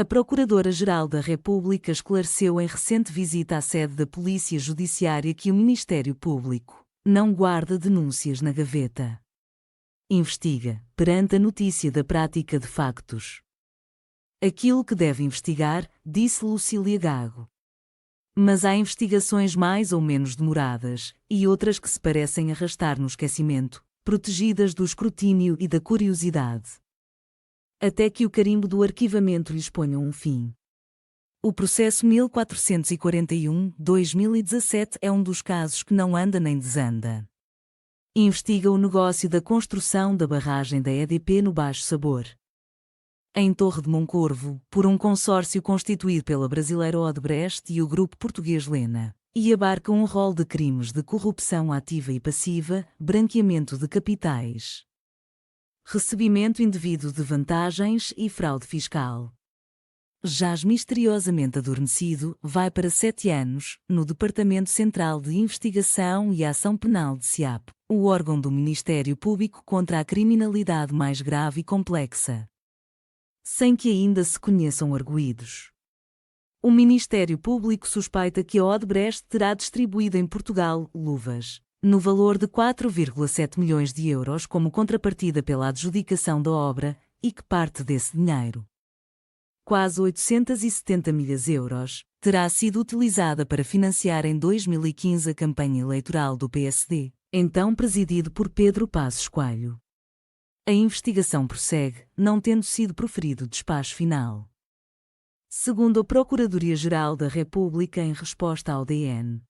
A Procuradora-Geral da República esclareceu em recente visita à sede da Polícia Judiciária que o Ministério Público não guarda denúncias na gaveta. Investiga, perante a notícia da prática de factos. Aquilo que deve investigar, disse Lucília Gago. Mas há investigações mais ou menos demoradas, e outras que se parecem arrastar no esquecimento, protegidas do escrutínio e da curiosidade. Até que o carimbo do arquivamento lhes ponha um fim. O processo 1441/2017 é um dos casos que não anda nem desanda. Investiga o negócio da construção da barragem da EDP no Baixo Sabor, em Torre de Moncorvo, por um consórcio constituído pela brasileira Odebrecht e o grupo português Lena, e abarca um rol de crimes de corrupção ativa e passiva, branqueamento de capitais, recebimento indevido de vantagens e fraude fiscal. Jaz misteriosamente adormecido, vai para 7 anos, no Departamento Central de Investigação e Ação Penal de SIAP, o órgão do Ministério Público contra a criminalidade mais grave e complexa, sem que ainda se conheçam arguidos. O Ministério Público suspeita que a Odebrecht terá distribuído em Portugal luvas, no valor de 4,7 milhões de euros como contrapartida pela adjudicação da obra, e que parte desse dinheiro, quase 870 milhas euros, terá sido utilizada para financiar em 2015 a campanha eleitoral do PSD, então presidido por Pedro Passos Coelho. A investigação prossegue, não tendo sido proferido despacho final. Segundo a Procuradoria-Geral da República em resposta ao DN,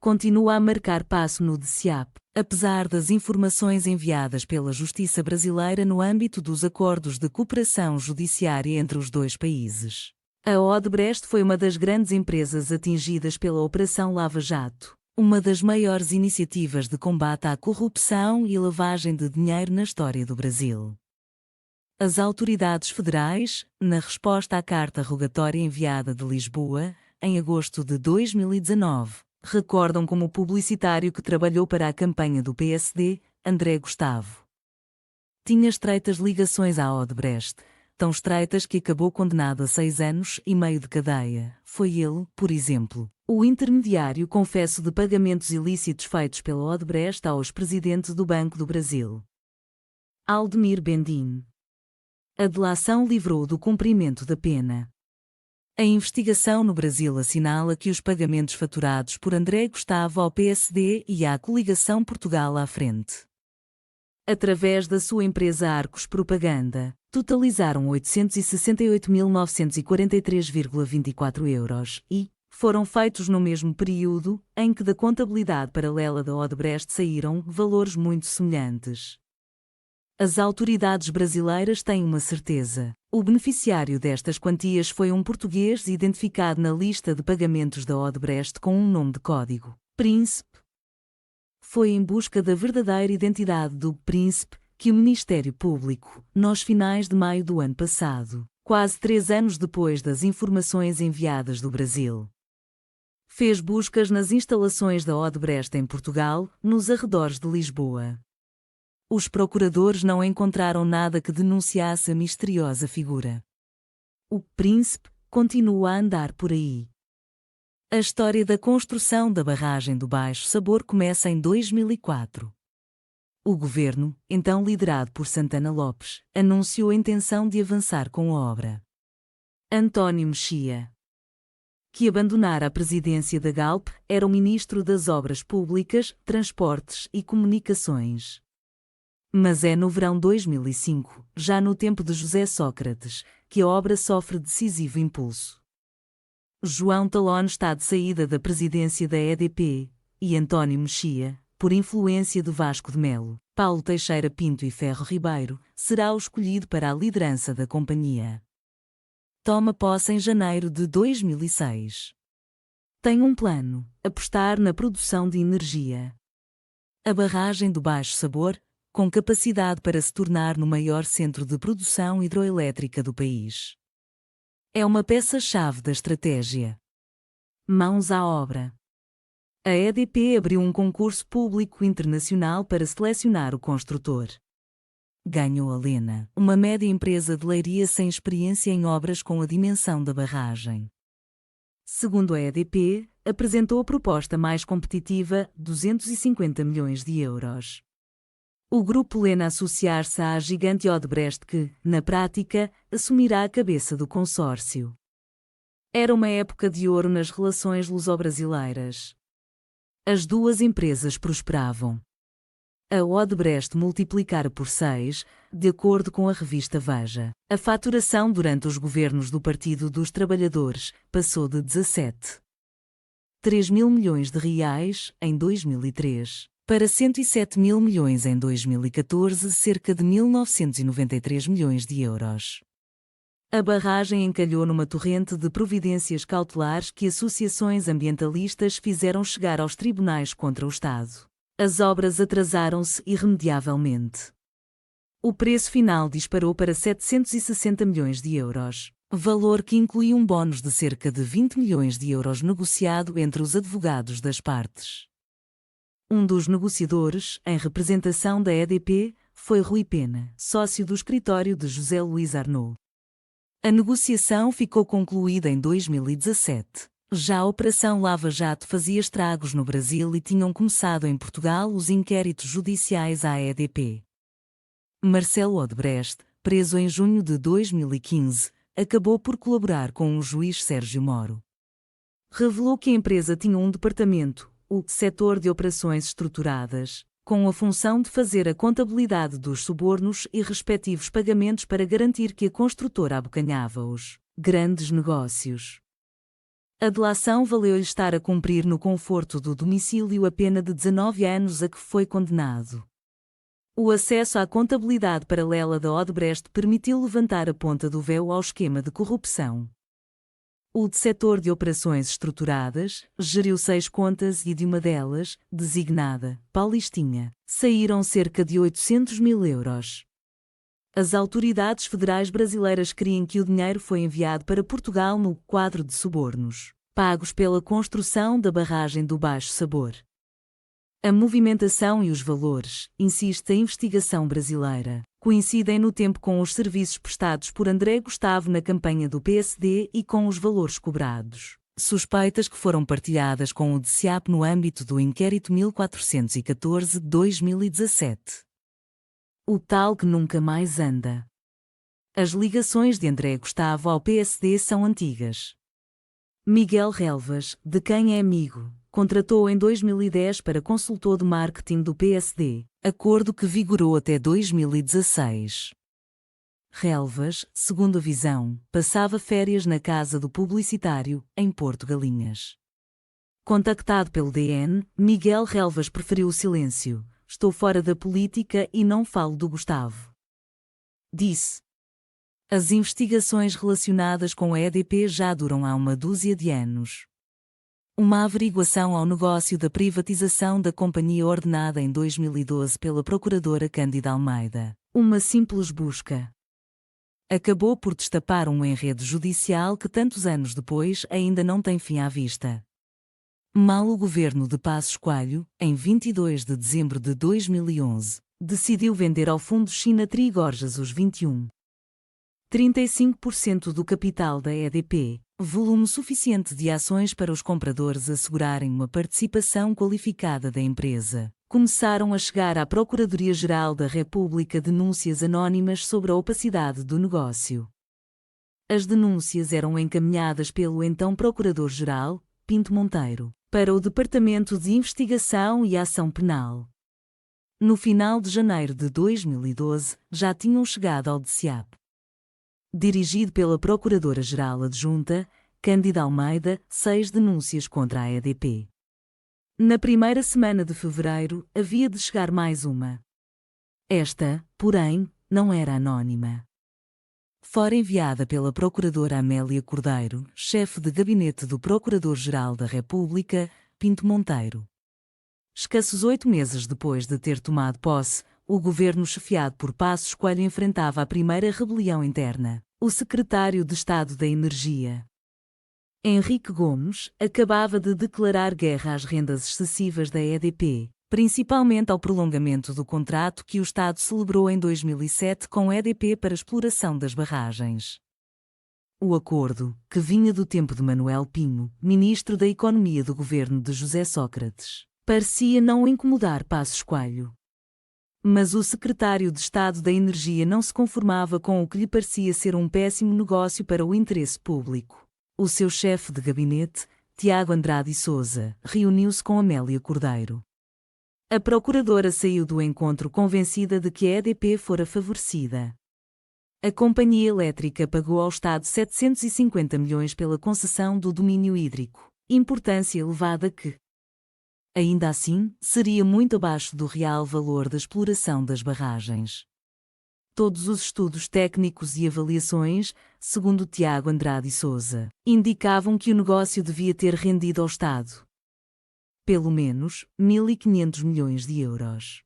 continua a marcar passo no DCIAP, apesar das informações enviadas pela Justiça brasileira no âmbito dos acordos de cooperação judiciária entre os dois países. A Odebrecht foi uma das grandes empresas atingidas pela Operação Lava Jato, uma das maiores iniciativas de combate à corrupção e lavagem de dinheiro na história do Brasil. As autoridades federais, na resposta à carta rogatória enviada de Lisboa, em agosto de 2019, recordam como o publicitário que trabalhou para a campanha do PSD, André Gustavo, tinha estreitas ligações à Odebrecht, tão estreitas que acabou condenado a 6 anos e meio de cadeia. Foi ele, por exemplo, o intermediário confesso de pagamentos ilícitos feitos pela Odebrecht ao ex-presidente do Banco do Brasil, Aldemir Bendim. A delação livrou do cumprimento da pena. A investigação no Brasil assinala que os pagamentos faturados por André Gustavo ao PSD e à coligação Portugal à Frente, através da sua empresa Arcos Propaganda, totalizaram 868.943,24 euros e foram feitos no mesmo período em que da contabilidade paralela da Odebrecht saíram valores muito semelhantes. As autoridades brasileiras têm uma certeza: o beneficiário destas quantias foi um português identificado na lista de pagamentos da Odebrecht com um nome de código, Príncipe. Foi em busca da verdadeira identidade do Príncipe que o Ministério Público, nos finais de maio do ano passado, quase 3 anos depois das informações enviadas do Brasil, fez buscas nas instalações da Odebrecht em Portugal, nos arredores de Lisboa. Os procuradores não encontraram nada que denunciasse a misteriosa figura. O Príncipe continua a andar por aí. A história da construção da barragem do Baixo Sabor começa em 2004. O governo, então liderado por Santana Lopes, anunciou a intenção de avançar com a obra. António Mexia, que abandonara a presidência da Galp, era o ministro das Obras Públicas, Transportes e Comunicações. Mas é no verão 2005, já no tempo de José Sócrates, que a obra sofre decisivo impulso. João Talon está de saída da presidência da EDP, e António Mexia, por influência de Vasco de Melo, Paulo Teixeira Pinto e Ferro Ribeiro, será o escolhido para a liderança da companhia. Toma posse em janeiro de 2006. Tem um plano: apostar na produção de energia. A barragem do Baixo Sabor, com capacidade para se tornar no maior centro de produção hidroelétrica do país, é uma peça-chave da estratégia. Mãos à obra. A EDP abriu um concurso público internacional para selecionar o construtor. Ganhou a Lena, uma média empresa de leiria sem experiência em obras com a dimensão da barragem. Segundo a EDP, apresentou a proposta mais competitiva, 250 milhões de euros. O grupo Lena associar-se à gigante Odebrecht que, na prática, assumirá a cabeça do consórcio. Era uma época de ouro nas relações luso-brasileiras. As duas empresas prosperavam. A Odebrecht multiplicara por 6, de acordo com a revista Veja. A faturação durante os governos do Partido dos Trabalhadores passou de 17,3 mil milhões de reais, em 2003, para 107 mil milhões em 2014, cerca de 1.993 milhões de euros. A barragem encalhou numa torrente de providências cautelares que associações ambientalistas fizeram chegar aos tribunais contra o Estado. As obras atrasaram-se irremediavelmente. O preço final disparou para 760 milhões de euros, valor que inclui um bónus de cerca de 20 milhões de euros negociado entre os advogados das partes. Um dos negociadores, em representação da EDP, foi Rui Pena, sócio do escritório de José Luís Arnaud. A negociação ficou concluída em 2017. Já a Operação Lava Jato fazia estragos no Brasil e tinham começado em Portugal os inquéritos judiciais à EDP. Marcelo Odebrecht, preso em junho de 2015, acabou por colaborar com o juiz Sérgio Moro. Revelou que a empresa tinha um departamento, o Setor de Operações Estruturadas, com a função de fazer a contabilidade dos subornos e respectivos pagamentos para garantir que a construtora abocanhava os grandes negócios. A delação valeu-lhe estar a cumprir no conforto do domicílio a pena de 19 anos a que foi condenado. O acesso à contabilidade paralela da Odebrecht permitiu levantar a ponta do véu ao esquema de corrupção. O Setor de Operações Estruturadas geriu 6 contas e de uma delas, designada Paulistinha, saíram cerca de 800 mil euros. As autoridades federais brasileiras creem que o dinheiro foi enviado para Portugal no quadro de subornos, pagos pela construção da barragem do Baixo Sabor. A movimentação e os valores, insiste a investigação brasileira, coincidem no tempo com os serviços prestados por André Gustavo na campanha do PSD e com os valores cobrados. Suspeitas que foram partilhadas com o DSEAP no âmbito do inquérito 1414-2017. O tal que nunca mais anda. As ligações de André Gustavo ao PSD são antigas. Miguel Relvas, de quem é amigo, contratou em 2010 para consultor de marketing do PSD, acordo que vigorou até 2016. Relvas, segundo a visão, passava férias na casa do publicitário, em Porto Galinhas. Contactado pelo DN, Miguel Relvas preferiu o silêncio. Estou fora da política e não falo do Gustavo. Disse. As investigações relacionadas com a EDP já duram há uma dúzia de anos. Uma averiguação ao negócio da privatização da companhia ordenada em 2012 pela procuradora Cândida Almeida. Uma simples busca. Acabou por destapar um enredo judicial que tantos anos depois ainda não tem fim à vista. Mal o governo de Passos Coelho, em 22 de dezembro de 2011, decidiu vender ao fundo China Trigorjas os 21,35% do capital da EDP, volume suficiente de ações para os compradores assegurarem uma participação qualificada da empresa. Começaram a chegar à Procuradoria-Geral da República denúncias anónimas sobre a opacidade do negócio. As denúncias eram encaminhadas pelo então Procurador-Geral, Pinto Monteiro, para o Departamento de Investigação e Ação Penal. No final de janeiro de 2012, já tinham chegado ao DSEAP. Dirigido pela Procuradora-Geral Adjunta, Cândida Almeida, 6 denúncias contra a EDP. Na primeira semana de fevereiro, havia de chegar mais uma. Esta, porém, não era anónima. Fora enviada pela Procuradora Amélia Cordeiro, chefe de gabinete do Procurador-Geral da República, Pinto Monteiro. Escassos 8 meses depois de ter tomado posse, o governo chefiado por Passos Coelho enfrentava a primeira rebelião interna. O secretário de Estado da Energia, Henrique Gomes, acabava de declarar guerra às rendas excessivas da EDP, principalmente ao prolongamento do contrato que o Estado celebrou em 2007 com a EDP para exploração das barragens. O acordo, que vinha do tempo de Manuel Pinho, ministro da Economia do governo de José Sócrates, parecia não incomodar Passos Coelho. Mas o secretário de Estado da Energia não se conformava com o que lhe parecia ser um péssimo negócio para o interesse público. O seu chefe de gabinete, Tiago Andrade e Sousa, reuniu-se com Amélia Cordeiro. A procuradora saiu do encontro convencida de que a EDP fora favorecida. A companhia elétrica pagou ao Estado 750 milhões pela concessão do domínio hídrico, importância elevada que, ainda assim, seria muito abaixo do real valor da exploração das barragens. Todos os estudos técnicos e avaliações, segundo Tiago Andrade e Sousa, indicavam que o negócio devia ter rendido ao Estado pelo menos 1.500 milhões de euros.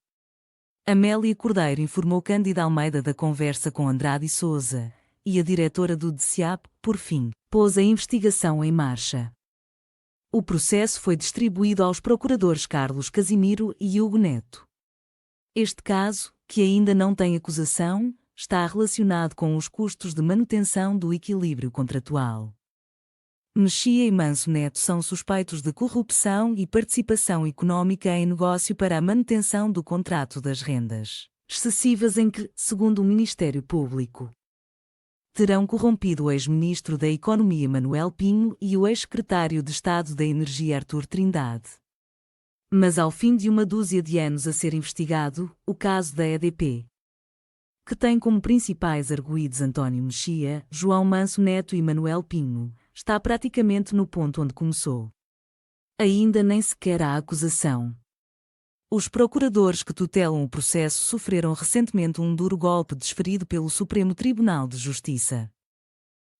Amélia Cordeiro informou Cândida Almeida da conversa com Andrade e Sousa, e a diretora do DCAP, por fim, pôs a investigação em marcha. O processo foi distribuído aos procuradores Carlos Casimiro e Hugo Neto. Este caso, que ainda não tem acusação, está relacionado com os custos de manutenção do equilíbrio contratual. Mexia e Manso Neto são suspeitos de corrupção e participação econômica em negócio para a manutenção do contrato das rendas excessivas em que, segundo o Ministério Público, terão corrompido o ex-ministro da Economia Manuel Pinho e o ex-secretário de Estado da Energia Artur Trindade. Mas ao fim de uma dúzia de anos a ser investigado, o caso da EDP, que tem como principais arguidos António Mexia, João Manso Neto e Manuel Pinho, está praticamente no ponto onde começou. Ainda nem sequer há acusação. Os procuradores que tutelam o processo sofreram recentemente um duro golpe desferido pelo Supremo Tribunal de Justiça.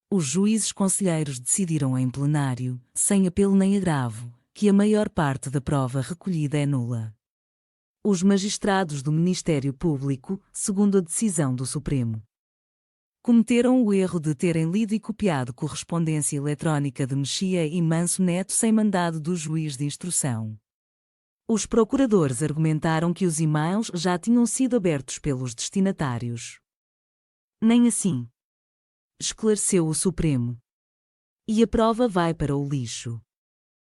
Os juízes conselheiros decidiram em plenário, sem apelo nem agravo, que a maior parte da prova recolhida é nula. Os magistrados do Ministério Público, segundo a decisão do Supremo, cometeram o erro de terem lido e copiado correspondência eletrónica de Mexia e Manso Neto sem mandado do juiz de instrução. Os procuradores argumentaram que os e-mails já tinham sido abertos pelos destinatários. Nem assim, esclareceu o Supremo. E a prova vai para o lixo.